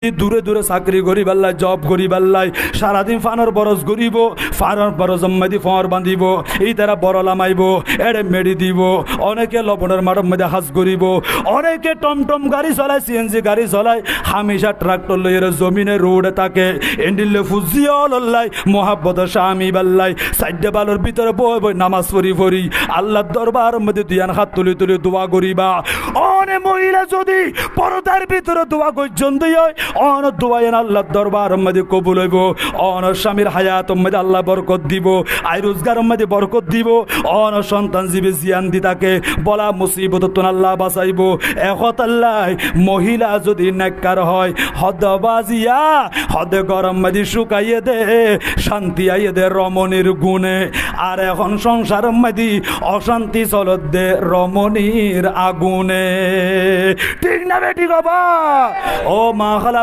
দূরে দূরে চাকরি করি বেল্লাই জব করি বেল্লাই সারাদিন ফানোর বরস করিব ফানোর বরস জম্মাদি ফর বাঁধিব এই তারা বড় লামাইব এড়ে মেডি দিব অনেকে লবণের মাঠের মধ্যে হাজ করিব অনেকে টমটম গাড়ি চলায় সিএনজি গাড়ি চলায় হামেশা ট্রাক্টর লইয়ের জমিনে রোডে থাকে এন্ডিলে ফুজিয়াল্লাই মোহাব্বত স্বামী বেল্লাই সাইডে বালোর ভিতরে বই বই নামাজ পড়ি পড়ি আল্লাহর দরবার মধ্যে দুইয়ান হাত তুলি তুলি দোয়া করিবা অনে মহিলা যদি পরদার ভিতরে দোয়া পর্যন্ত হয় অন দোয়ায়েন আল্লাহর দরবার মধ্যে কবুল হইব অন স্বামীর হায়াত মধ্যে আল্লাহ বরকত দিব আয় রোজগার মধ্যে বরকত দিব অন সন্তান জীবে জিয়ান দি তাকে বলা মুসিবত তো আল্লাহ বাঁচাইব একত আল্লাহ মহিলা যদি নেককার হয় হদ বাজিয়া হদ গরম মধ্যে শুকাইয়ে দে শান্তি আইয়ে দে রমণীর গুণে আর এখন সংসার মধ্যে অশান্তি চলত দে রমণীর আগুনে ঠিক না বেটি বাবা ও মা খালা